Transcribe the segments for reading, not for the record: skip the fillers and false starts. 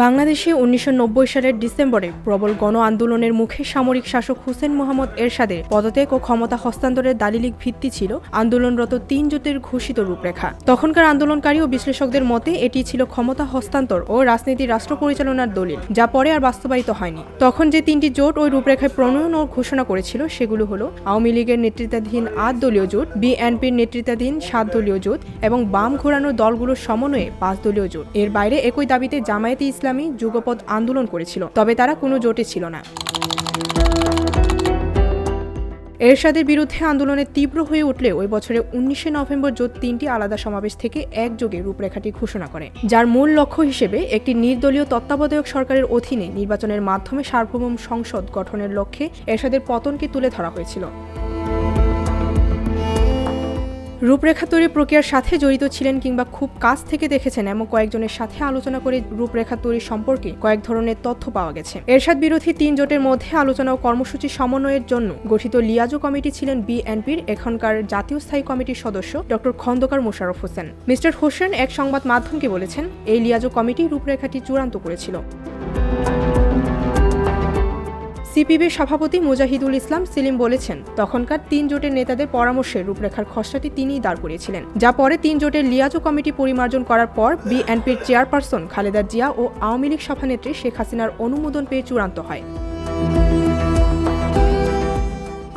বাংলাদেশে ১৯৯০ সালের ডিসেম্বরে প্রবল গণ আন্দোলনের মুখে সামরিক শাসক হুসেন মোহাম্মদ এরশাদের পদত্যাগ ও ক্ষমতা হস্তান্তরের দালিলিক ভিত্তি ছিল আন্দোলনরত ৩ জোটের ঘোষিত রূপরেখা। তখনকার আন্দোলনকারী ও বিশ্লেষকদের মতে এটি ছিল ক্ষমতা হস্তান্তর ও রাজনীতি রাষ্ট্র পরিচালনার দলিল, যা পরে আর বাস্তবায়িত হয়নি। তখন যে ৩টি জোট ওই রূপরেখায় প্রণয়ন ও ঘোষণা করেছিল সেগুলো হলো আওয়ামী লীগের নেতৃত্বাধীন ৮ দলীয় জোট, বিএনপির নেতৃত্বাধীন ৭ দলীয় জোট এবং বাম ঘোরানো দলগুলোর সমন্বয়ে ৫ দলীয় জোট। এর বাইরে একই দাবিতে জামায়াতে ইসলামী যুগপৎ আন্দোলন করেছিল, তবে তারা কোনো জোটে ছিল না। এরশাদের বিরুদ্ধে আন্দোলনে তীব্র হয়ে উঠলে ওই বছরের ১৯ নভেম্বর জোট ৩টি আলাদা সমাবেশ থেকে একযোগে রূপরেখাটি ঘোষণা করে, যার মূল লক্ষ্য হিসেবে একটি নির্দলীয় তত্ত্বাবধায়ক সরকারের অধীনে নির্বাচনের মাধ্যমে সার্বভৌম সংসদ গঠনের লক্ষ্যে এরশাদের পতনকে তুলে ধরা হয়েছিল। রূপরেখা তৈরির প্রক্রিয়ার সাথে জড়িত ছিলেন কিংবা খুব কাছ থেকে দেখেছেন এমন কয়েকজনের সাথে আলোচনা করে রূপরেখা তৈরি সম্পর্কে কয়েক ধরনের তথ্য পাওয়া গেছে। এরশাদ বিরোধী ৩ জোটের মধ্যে আলোচনা ও কর্মসূচি সমন্বয়ের জন্য গঠিত লিয়াজো কমিটি ছিলেন বিএনপির এখনকার জাতীয় স্থায়ী কমিটির সদস্য ডক্টর খন্দকার মোশাররফ হোসেন। মিস্টার হোসেন এক সংবাদ মাধ্যমকে বলেছেন, এই লিয়াজো কমিটি রূপরেখাটি চূড়ান্ত করেছিল। সিপিবির সভাপতি মুজাহিদুল ইসলাম সেলিম বলেছেন, তখনকার ৩ জোটের নেতাদের পরামর্শে রূপরেখার খসড়াটি তিনিই দাঁড় করিয়েছিলেন, যা পরে ৩ জোটের লিয়াজো কমিটি পরিমার্জন করার পর বিএনপির চেয়ারপারসন খালেদা জিয়া ও আওয়ামী লীগ সভানেত্রী শেখ হাসিনার অনুমোদন পেয়ে চূড়ান্ত হয়।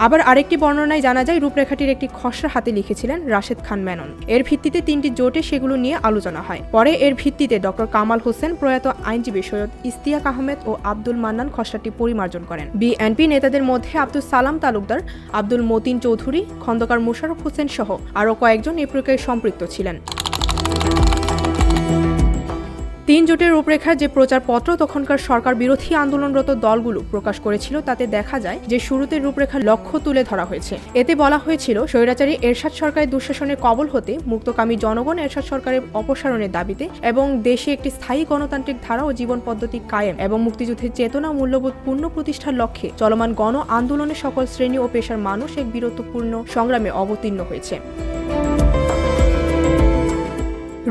আবার আরেকটি বর্ণনায় জানা যায় রূপরেখাটির একটি খসড়া হাতে লিখেছিলেন রাশেদ খান মেনন। এর ভিত্তিতে ৩টি জোটে সেগুলো নিয়ে আলোচনা হয়। পরে এর ভিত্তিতে ডক্টর কামাল হোসেন, প্রয়াত আইনজীবী সৈয়দ ইস্তিয়াক আহমেদ ও আব্দুল মান্নান খসড়াটি পরিমার্জন করেন। বিএনপি নেতাদের মধ্যে আব্দুল সালাম তালুকদার, আব্দুল মতিন চৌধুরী, খন্দকার মোশাররফ হোসেন সহ আরও কয়েকজন এই প্রক্রিয়ায় সম্পৃক্ত ছিলেন। ৩ জোটের রূপরেখার যে প্রচারপত্র তখনকার সরকার বিরোধী আন্দোলনরত দলগুলো প্রকাশ করেছিল তাতে দেখা যায় যে শুরুতে রূপরেখার লক্ষ্য তুলে ধরা হয়েছে। এতে বলা হয়েছিল, স্বৈরাচারী এরশাদ সরকারের দুঃশাসনের কবল হতে মুক্তকামী জনগণ এরশাদ সরকারের অপসারণের দাবিতে এবং দেশে একটি স্থায়ী গণতান্ত্রিক ধারা ও জীবন পদ্ধতি কায়েম এবং মুক্তিযুদ্ধের চেতনা ও মূল্যবোধ পূর্ণ প্রতিষ্ঠার লক্ষ্যে চলমান গণ আন্দোলনে সকল শ্রেণী ও পেশার মানুষ এক বীরত্বপূর্ণ সংগ্রামে অবতীর্ণ হয়েছে।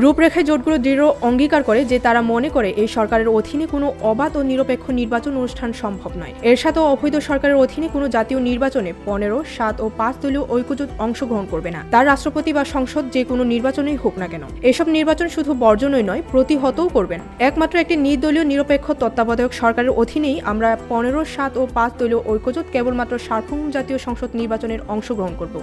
রূপরেখায় জোটগুলো দৃঢ় অঙ্গীকার করে যে তারা মনে করে এই সরকারের অধীনে কোনো অবাধ ও নিরপেক্ষ নির্বাচন অনুষ্ঠান সম্ভব নয়। এরশাদ ও অবৈধ সরকারের অধীনে কোনো জাতীয় নির্বাচনে ১৫, ৭ ও ৫ দলীয় ঐক্যজোট অংশগ্রহণ করবে না। তার রাষ্ট্রপতি বা সংসদ যে কোনো নির্বাচনেই হোক না কেন, এসব নির্বাচন শুধু বর্জনই নয়, প্রতিহতও করবেন। একমাত্র একটি নির্দলীয় নিরপেক্ষ তত্ত্বাবধায়ক সরকারের অধীনেই আমরা ১৫, ৭ ও ৫ দলীয় ঐক্যজোট কেবলমাত্র সার্বভৌম জাতীয় সংসদ নির্বাচনের অংশগ্রহণ করব।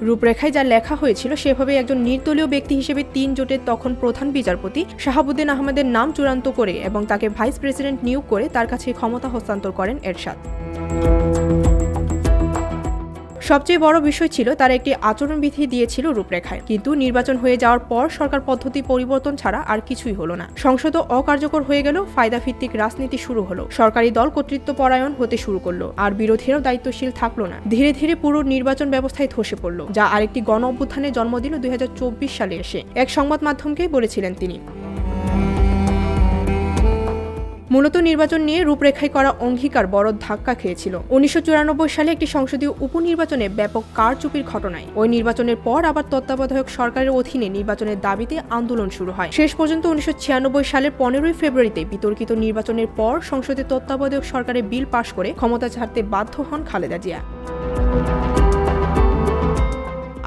রূপরেখায় যা লেখা হয়েছিল সেভাবে একজন নির্দলীয় ব্যক্তি হিসেবে ৩ জোটের তখন প্রধান বিচারপতি শাহাবুদ্দিন আহমেদের নাম চূড়ান্ত করে এবং তাকে ভাইস প্রেসিডেন্ট নিয়োগ করে তার কাছে ক্ষমতা হস্তান্তর করেন এরশাদ। সবচেয়ে বড় বিষয় ছিল তারা একটি আচরণবিধি দিয়েছিল রূপরেখায়, কিন্তু নির্বাচন হয়ে যাওয়ার পর সরকার পদ্ধতি পরিবর্তন ছাড়া আর কিছুই হলো না। সংসদও অকার্যকর হয়ে গেল, ফায়দা ভিত্তিক রাজনীতি শুরু হলো, সরকারি দল কর্তৃত্ব পরায়ণ হতে শুরু করলো, আর বিরোধীরাও দায়িত্বশীল থাকলো না। ধীরে ধীরে পুরো নির্বাচন ব্যবস্থায় ধসে পড়ল, যা আরেকটি গণ অভ্যুত্থানের জন্ম দিল ২০২৪ সালে এসে। এক সংবাদ মাধ্যমকেই বলেছিলেন তিনি। মূলত নির্বাচন নিয়ে রূপরেখায় করা অঙ্গীকার বড় ধাক্কা খেয়েছিল ১৯৯৪ সালে একটি সংসদীয় উপনির্বাচনে ব্যাপক কারচুপির ঘটনায়। ওই নির্বাচনের পর আবার তত্ত্বাবধায়ক সরকারের অধীনে নির্বাচনের দাবিতে আন্দোলন শুরু হয়। শেষ পর্যন্ত ১৯৯৬ সালের ১৫ই ফেব্রুয়ারিতে বিতর্কিত নির্বাচনের পর সংসদে তত্ত্বাবধায়ক সরকারের বিল পাশ করে ক্ষমতা ছাড়তে বাধ্য হন খালেদা জিয়া।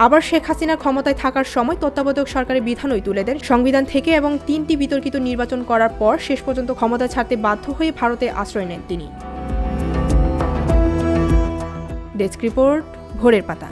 আবার শেখ হাসিনা ক্ষমতায় থাকার সময় তত্ত্বাবধায়ক সরকারের বিধানই তুলে দেন সংবিধান থেকে এবং ৩টি বিতর্কিত নির্বাচন করার পর শেষ পর্যন্ত ক্ষমতা ছাড়তে বাধ্য হয়ে ভারতে আশ্রয় নেন তিনি। ডেস্ক রিপোর্ট, ভোরের পাতা।